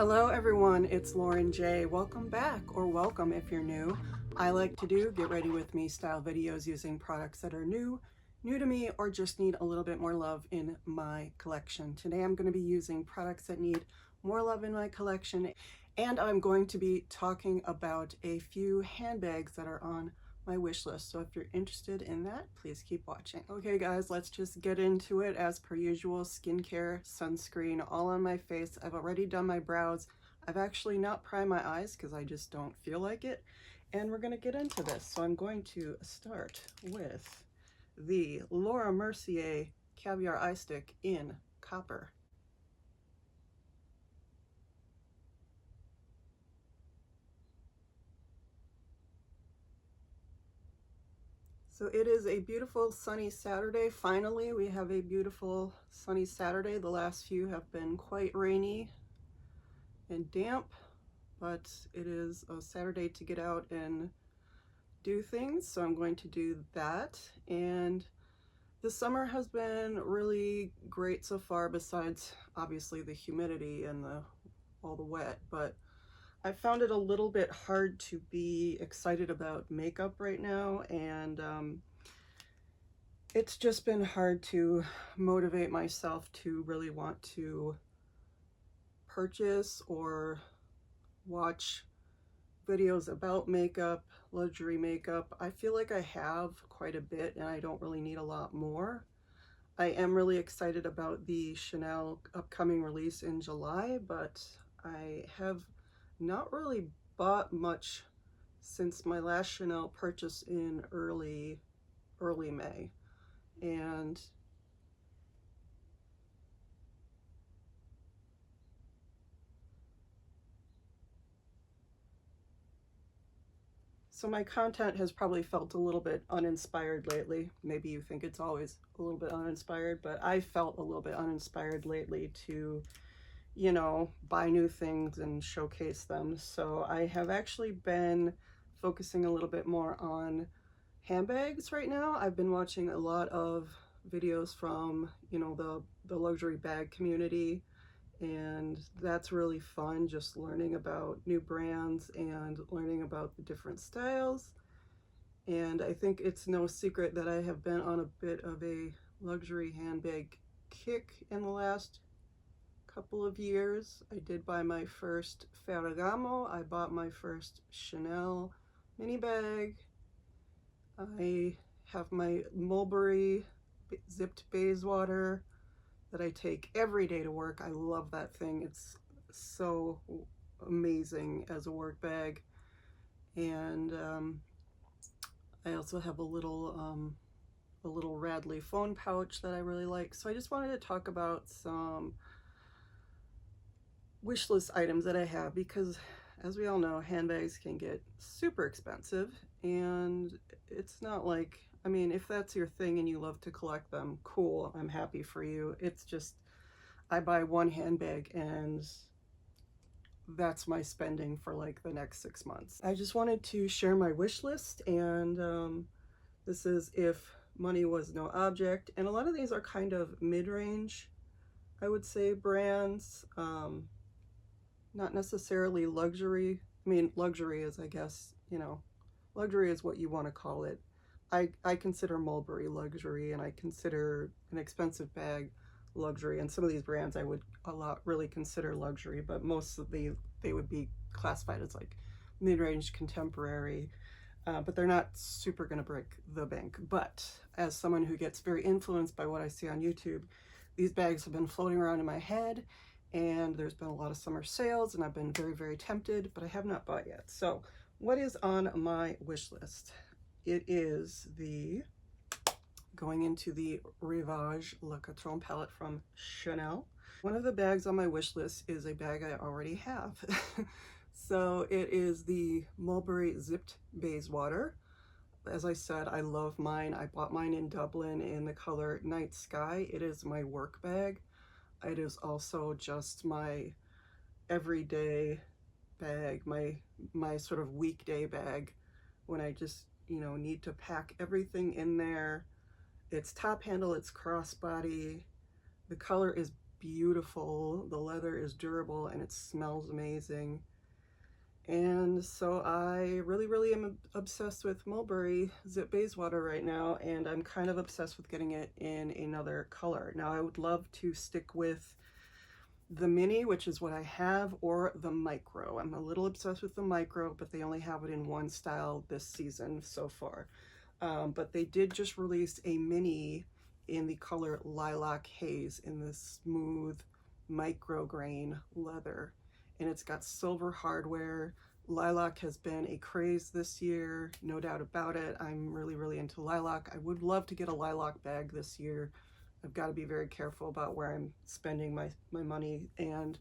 Hello everyone, it's Lauren J. Welcome back, or welcome if you're new. I like to do get ready with me style videos using products that are new to me, or just need a little bit more love in my collection. Today I'm going to be using products that need more love in my collection, and I'm going to be talking about a few handbags that are on my wish list. So if you're interested in that, please keep watching. Okay guys, let's just get into it. As per usual, skincare, sunscreen, all on my face. I've already done my brows. I've actually not primed my eyes because I just don't feel like it. And we're gonna get into this. So I'm going to start with the Laura Mercier Caviar Eye Stick in Copper. So it is a beautiful sunny Saturday. Finally, we have a beautiful sunny Saturday. The last few have been quite rainy and damp, but it is a Saturday to get out and do things. So I'm going to do that. And the summer has been really great so far, besides obviously the humidity and all the wet, but I found it a little bit hard to be excited about makeup right now, and it's just been hard to motivate myself to really want to purchase or watch videos about makeup, luxury makeup. I feel like I have quite a bit and I don't really need a lot more. I am really excited about the Chanel upcoming release in July, but I have not really bought much since my last Chanel purchase in early May. And so my content has probably felt a little bit uninspired lately. Maybe you think it's always a little bit uninspired, but I felt a little bit uninspired lately to, you know, buy new things and showcase them. So I have actually been focusing a little bit more on handbags right now. I've been watching a lot of videos from, you know, the luxury bag community, and that's really fun, just learning about new brands and learning about the different styles. And I think it's no secret that I have been on a bit of a luxury handbag kick in the last couple of years. I did buy my first Ferragamo. I bought my first Chanel mini bag. I have my Mulberry Zipped Bayswater that I take every day to work. I love that thing. It's so amazing as a work bag. And I also have a little Radley phone pouch that I really like. So I just wanted to talk about some wish list items that I have, because as we all know, handbags can get super expensive, and it's not like, I mean, if that's your thing and you love to collect them, cool, I'm happy for you. It's just, I buy one handbag and that's my spending for like the next 6 months. I just wanted to share my wish list, and this is if money was no object, and a lot of these are kind of mid-range, I would say, brands. Not necessarily luxury. I mean, luxury is, I guess, you know, luxury is what you want to call it. I consider Mulberry luxury, and I consider an expensive bag luxury, and some of these brands I would really consider luxury, but most of they would be classified as like mid-range contemporary, but they're not super gonna break the bank. But as someone who gets very influenced by what I see on YouTube, these bags have been floating around in my head, and there's been a lot of summer sales, and I've been very, very tempted, but I have not bought yet. So what is on my wish list? It is going into the Rivage Le Coton palette from Chanel. One of the bags on my wish list is a bag I already have. So it is the Mulberry Zipped Bayswater. As I said, I love mine. I bought mine in Dublin in the color Night Sky. It is my work bag. It is also just my everyday bag, my sort of weekday bag when I just, you know, need to pack everything in there. It's top handle, it's crossbody. The color is beautiful. The leather is durable and it smells amazing. And so I really am obsessed with Mulberry Zipped Bayswater right now, and I'm kind of obsessed with getting it in another color. Now I would love to stick with the mini, which is what I have, or the micro. I'm a little obsessed with the micro, but they only have it in one style this season so far. But they did just release a mini in the color Lilac Haze in this smooth micro grain leather, and it's got silver hardware. Lilac has been a craze this year, no doubt about it. I'm really into lilac. I would love to get a lilac bag this year. I've got to be very careful about where I'm spending my money. And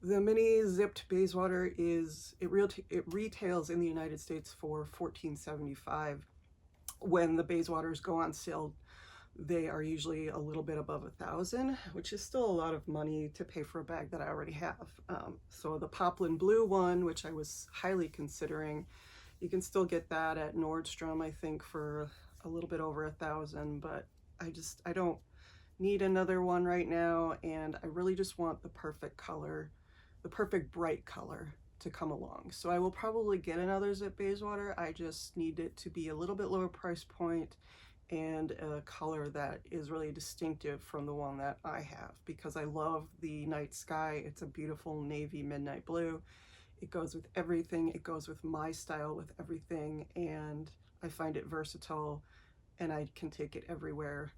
the mini zipped Bayswater it retails in the United States for $14.75. When the Bayswaters go on sale, they are usually a little bit above $1,000, which is still a lot of money to pay for a bag that I already have. So the Poplin Blue one, which I was highly considering, you can still get that at Nordstrom, I think, for a little bit over $1,000, but I don't need another one right now, and I really just want the perfect color, the perfect bright color to come along. So I will probably get another Zipped Bayswater. I just need it to be a little bit lower price point and a color that is really distinctive from the one that I have, because I love the night sky. It's a beautiful navy midnight blue. It goes with everything. It goes with my style with everything, and I find it versatile and I can take it everywhere.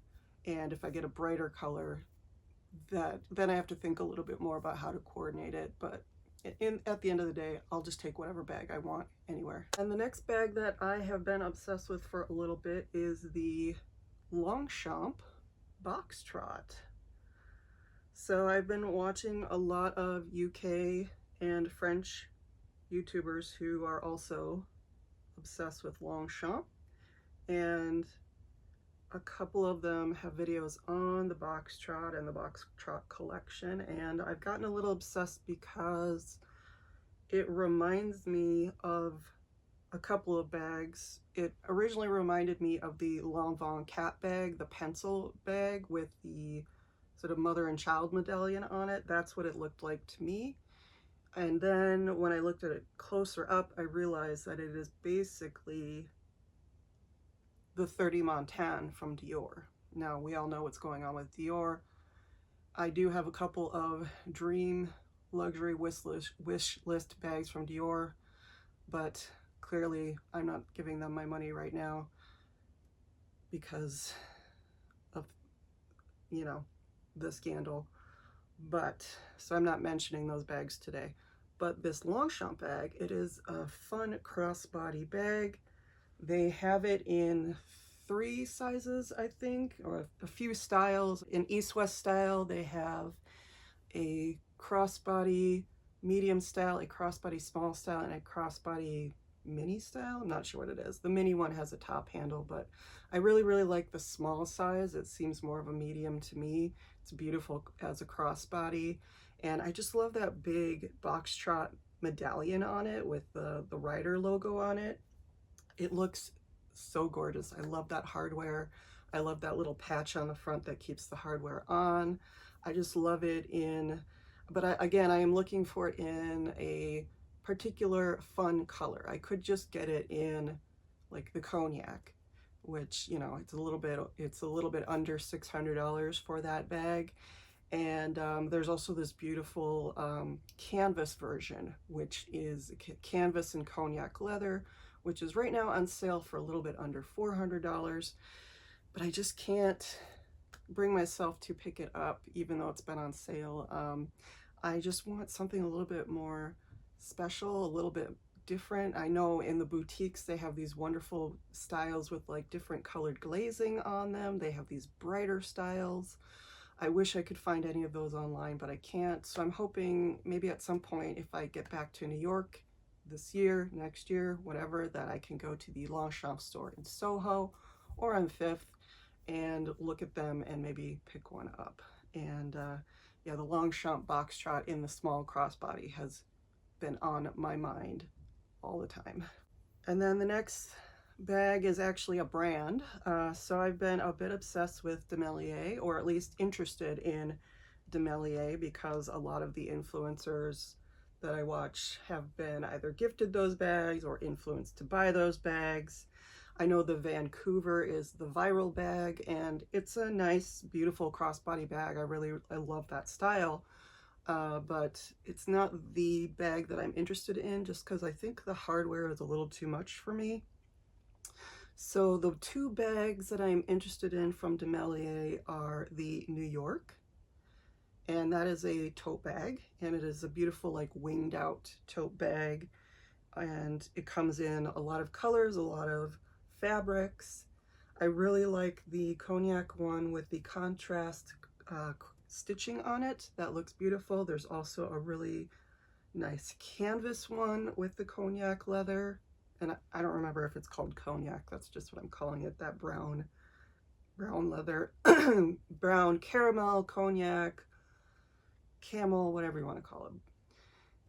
And if I get a brighter color, then I have to think a little bit more about how to coordinate it, but at the end of the day, I'll just take whatever bag I want anywhere. And the next bag that I have been obsessed with for a little bit is the Longchamp Box-Trot. So I've been watching a lot of UK and French YouTubers who are also obsessed with Longchamp, and a couple of them have videos on the Box-Trot and the Box-Trot collection, and I've gotten a little obsessed because it reminds me of a couple of bags. It originally reminded me of the Lanvin cat bag, the pencil bag with the sort of mother and child medallion on it. That's what it looked like to me. And then when I looked at it closer up, I realized that it is basically the 30 Montane from Dior. Now, we all know what's going on with Dior. I do have a couple of dream luxury wish list bags from Dior, but clearly I'm not giving them my money right now because of, you know, the scandal. But so I'm not mentioning those bags today. But this Longchamp bag, it is a fun crossbody bag. They have it in 3 sizes, I think, or a few styles. In East-West style, they have a crossbody medium style, a crossbody small style, and a crossbody mini style. I'm not sure what it is. The mini one has a top handle, but I really like the small size. It seems more of a medium to me. It's beautiful as a crossbody, and I just love that big Box-Trot medallion on it with the rider logo on it. It looks so gorgeous. I love that hardware. I love that little patch on the front that keeps the hardware on. I just love it but again, I am looking for it in a particular fun color. I could just get it in like the cognac, which, you know, it's a little bit under $600 for that bag. And there's also this beautiful canvas version, which is canvas and cognac leather, which is right now on sale for a little bit under $400, but I just can't bring myself to pick it up even though it's been on sale. I just want something a little bit more special, a little bit different. I know in the boutiques they have these wonderful styles with like different colored glazing on them. They have these brighter styles. I wish I could find any of those online, but I can't. So I'm hoping maybe at some point, if I get back to New York this year, next year, whatever, that I can go to the Longchamp store in Soho or on Fifth and look at them and maybe pick one up. And yeah, the Longchamp Box-Trot in the small crossbody has been on my mind all the time. And then the next bag is actually a brand. So I've been a bit obsessed with DeMellier, or at least interested in DeMellier because a lot of the influencers that I watch have been either gifted those bags or influenced to buy those bags. I know the Vancouver is the viral bag, and it's a nice, beautiful crossbody bag. I love that style, but it's not the bag that I'm interested in just because I think the hardware is a little too much for me. So the two bags that I'm interested in from DeMellier are the New York, and that is a tote bag, and it is a beautiful like winged out tote bag, and it comes in a lot of colors, a lot of fabrics. I really like the cognac one with the contrast stitching on it. That looks beautiful. There's also a really nice canvas one with the cognac leather, and I don't remember if it's called cognac, that's just what I'm calling it, that brown leather, brown caramel, cognac, camel, whatever you want to call them.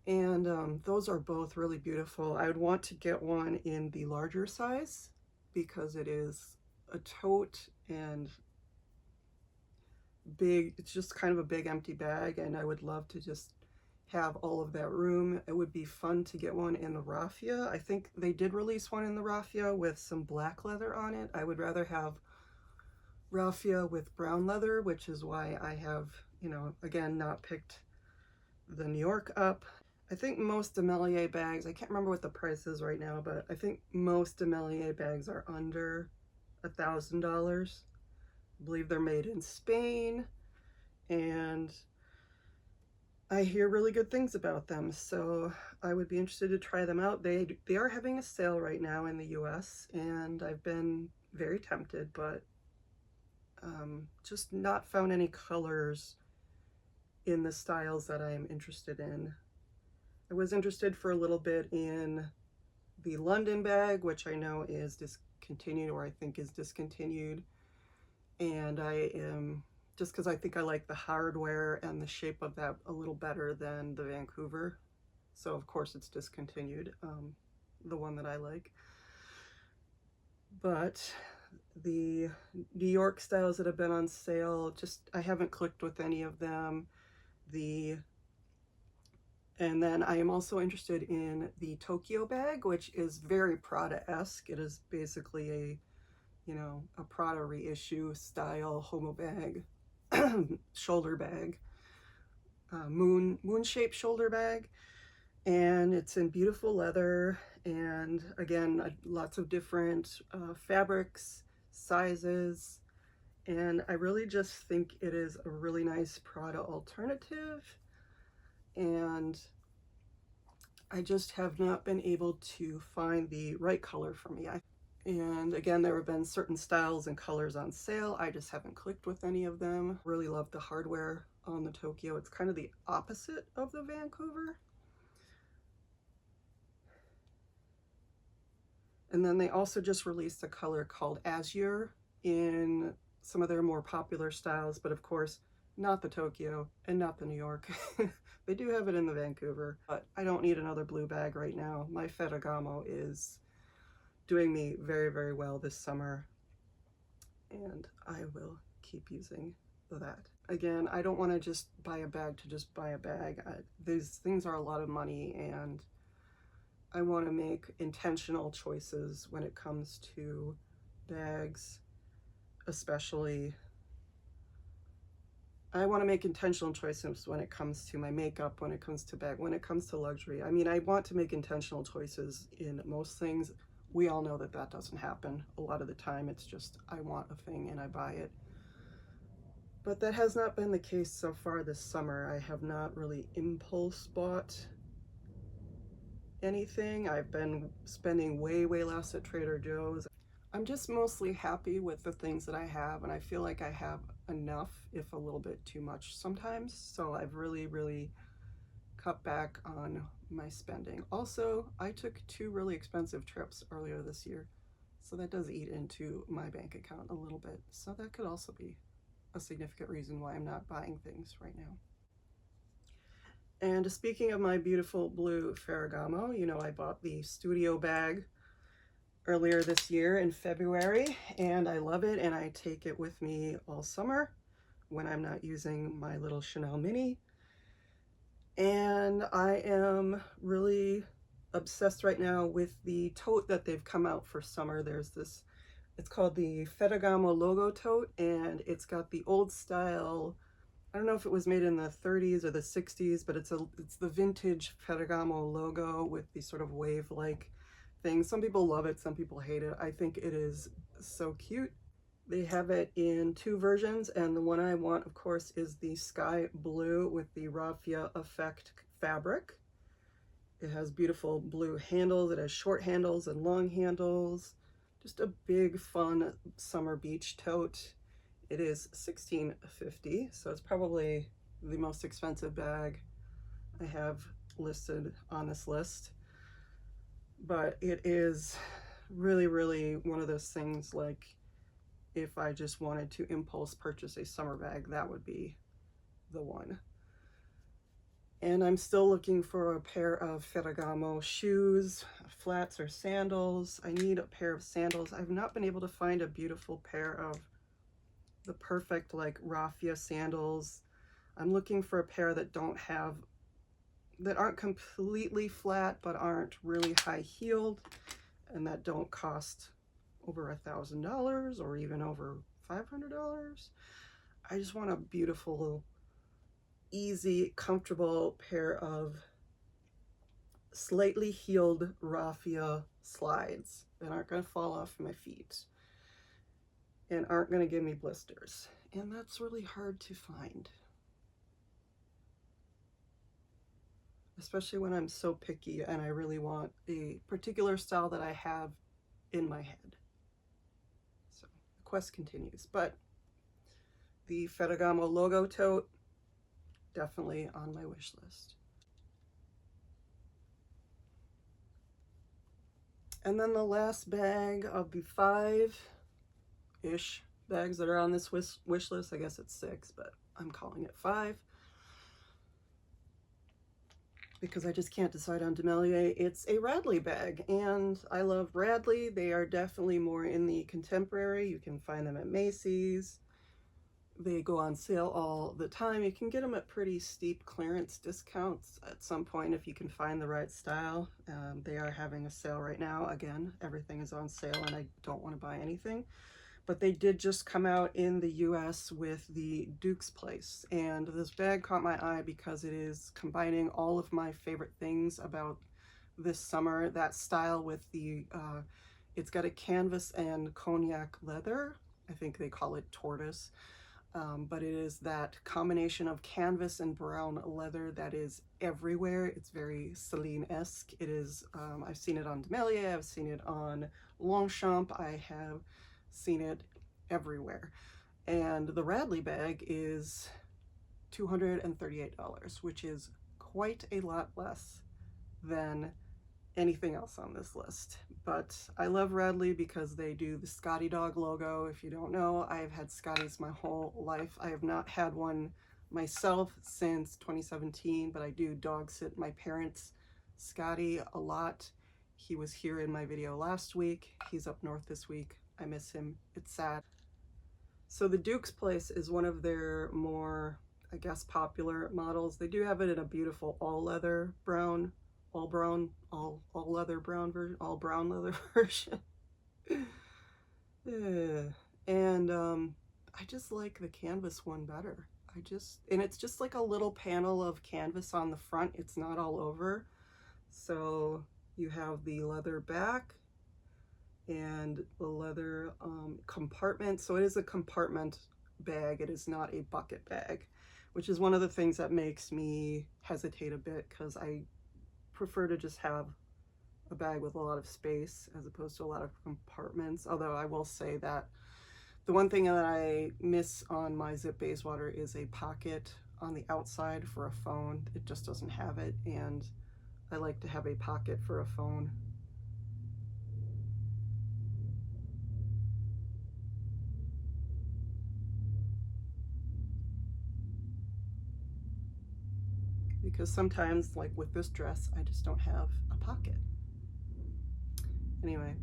And those are both really beautiful. I would want to get one in the larger size because it is a tote and big. It's just kind of a big empty bag, and I would love to just have all of that room. It would be fun to get one in the raffia. I think they did release one in the raffia with some black leather on it. I would rather have raffia with brown leather, which is why I have, you know, again, not picked the New York up. I think most DeMellier bags, I can't remember what the price is right now, but I think most DeMellier bags are under $1,000. I believe they're made in Spain, and I hear really good things about them, so I would be interested to try them out. They are having a sale right now in the US, and I've been very tempted, but just not found any colors in the styles that I am interested in. I was interested for a little bit in the London bag, which I know is discontinued, or I think is discontinued, and I am, just because I think I like the hardware and the shape of that a little better than the Vancouver. So of course it's discontinued, the one that I like. But the New York styles that have been on sale, just I haven't clicked with any of them. And then I am also interested in the Tokyo bag, which is very Prada-esque. It is basically a, you know, a Prada reissue style homo bag, shoulder bag, moon-shaped shoulder bag, and it's in beautiful leather, and again, lots of different fabrics, sizes, and I really just think it is a really nice Prada alternative, and I just have not been able to find the right color for me. And again, there have been certain styles and colors on sale. I just haven't clicked with any of them. Really love the hardware on the Tokyo. It's kind of the opposite of the Vancouver. And then they also just released a color called Azure in some of their more popular styles, but of course, not the Tokyo and not the New York. They do have it in the Vancouver, but I don't need another blue bag right now. My Ferragamo is doing me very, very well this summer, and I will keep using that. Again, I don't want to just buy a bag to just buy a bag. These things are a lot of money, and I want to make intentional choices when it comes to bags, especially. I want to make intentional choices when it comes to my makeup, when it comes to bag, when it comes to luxury. I mean, I want to make intentional choices in most things. We all know that that doesn't happen. A lot of the time it's just, I want a thing and I buy it. But that has not been the case so far this summer. I have not really impulse bought anything. I've been spending way, way less at Trader Joe's. I'm just mostly happy with the things that I have, and I feel like I have enough, if a little bit too much sometimes. So I've really, really cut back on my spending. Also, I took 2 really expensive trips earlier this year, so that does eat into my bank account a little bit. So that could also be a significant reason why I'm not buying things right now. And speaking of my beautiful blue Ferragamo, you know, I bought the studio bag earlier this year in February, and I love it, and I take it with me all summer. when I'm not using my little Chanel mini. And I am really obsessed right now with the tote that they've come out for summer. There's this, it's called the Ferragamo Logo Tote, and it's got the old style, I don't know if it was made in the 30s or the 60s, but it's the vintage Ferragamo logo with the sort of wave-like thing. Some people love it, some people hate it. I think it is so cute. They have it in 2 versions, and the one I want, of course, is the sky blue with the raffia effect fabric. It has beautiful blue handles. It has short handles and long handles. Just a big, fun summer beach tote. It is $16.50, so it's probably the most expensive bag I have listed on this list. But it is really, really one of those things, like, if I just wanted to impulse purchase a summer bag, that would be the one. And I'm still looking for a pair of Ferragamo shoes, flats or sandals. I need a pair of sandals. I've not been able to find a beautiful pair of the perfect like raffia sandals. I'm looking for a pair that aren't completely flat but aren't really high heeled, and that don't cost over $1,000 or even over $500. I just want a beautiful, easy, comfortable pair of slightly heeled raffia slides that aren't going to fall off my feet and aren't going to give me blisters. And that's really hard to find, especially when I'm so picky and I really want a particular style that I have in my head. So the quest continues, but the Ferragamo Logo Tote, definitely on my wish list. And then the last bag of the 5-ish bags that are on this wish list, I guess it's 6, but I'm calling it 5 because I just can't decide on DeMellier. It's a Radley bag, and I love Radley. They are definitely more in the contemporary. You can find them at Macy's. They go on sale all the time. You can get them at pretty steep clearance discounts at some point if you can find the right style. They are having a sale right now. Again, everything is on sale and I don't want to buy anything. But they did just come out in the US with the Dukes Place. And this bag caught my eye because it is combining all of my favorite things about this summer. That style with the, it's got a canvas and cognac leather. I think they call it tortoise. But it is that combination of canvas and brown leather that is everywhere. It's very Celine-esque. It is, I've seen it on DeMellier, I've seen it on Longchamp, I have seen it everywhere. And the Radley bag is $238, which is quite a lot less than anything else on this list. But I love Radley because they do the Scotty dog logo. If you don't know, I've had Scotties my whole life. I have not had one myself since 2017, but I do dog sit my parents' Scotty a lot. He was here in my video last week. He's up north this week. I miss him. It's sad. So the Dukes Place is one of their more, I guess, popular models. They do have it in a beautiful all leather brown, all leather brown version, all brown leather version. And I just like the canvas one better. And it's just like a little panel of canvas on the front. It's not all over. So you have the leather back and the leather compartment. So it is a compartment bag. It is not a bucket bag, which is one of the things that makes me hesitate a bit, because I prefer to just have a bag with a lot of space as opposed to a lot of compartments. Although I will say that the one thing that I miss on my Zipped Bayswater is a pocket on the outside for a phone. It just doesn't have it, and I like to have a pocket for a phone. Because sometimes, like with this dress, I just don't have a pocket. Anyway,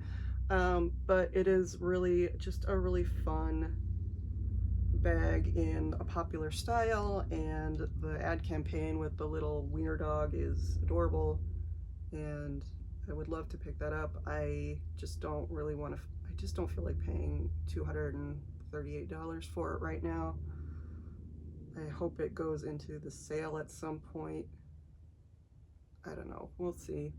but it is really just a really fun bag in a popular style, and the ad campaign with the little wiener dog is adorable, and I would love to pick that up. I just don't really want to, I just don't feel like paying $238 for it right now. I hope it goes into the sale at some point. I don't know, we'll see.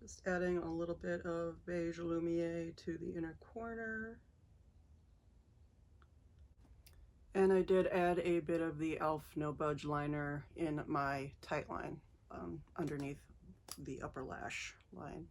Just adding a little bit of Beige Lumiere to the inner corner. And I did add a bit of the e.l.f. No Budge Liner in my tight line underneath the upper lash line.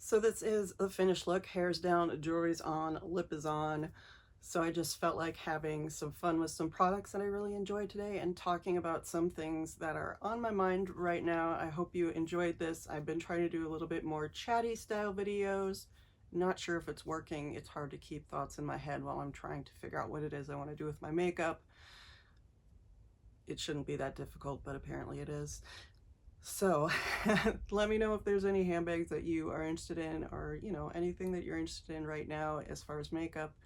So this is the finished look. Hair's down, jewelry's on, lip is on. So I just felt like having some fun with some products that I really enjoyed today and talking about some things that are on my mind right now. I hope you enjoyed this. I've been trying to do a little bit more chatty style videos. Not sure if it's working. It's hard to keep thoughts in my head while I'm trying to figure out what it is I want to do with my makeup. It shouldn't be that difficult, but apparently it is. So let me know if there's any handbags that you are interested in, or anything that you're interested in right now as far as makeup.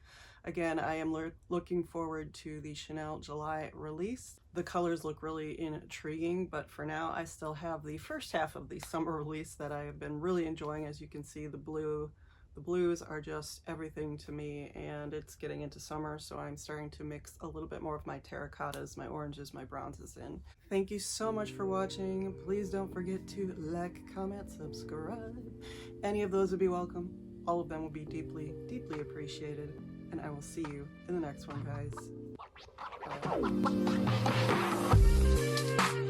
Again, I am looking forward to the Chanel July release. The colors look really intriguing, but for now I still have the first half of the summer release that I have been really enjoying. As you can see, the blues are just everything to me, and it's getting into summer, so I'm starting to mix a little bit more of my terracottas, my oranges, my bronzes in. Thank you so much for watching. Please don't forget to like, comment, subscribe. Any of those would be welcome. All of them would be deeply, deeply appreciated. And I will see you in the next one, guys. Bye.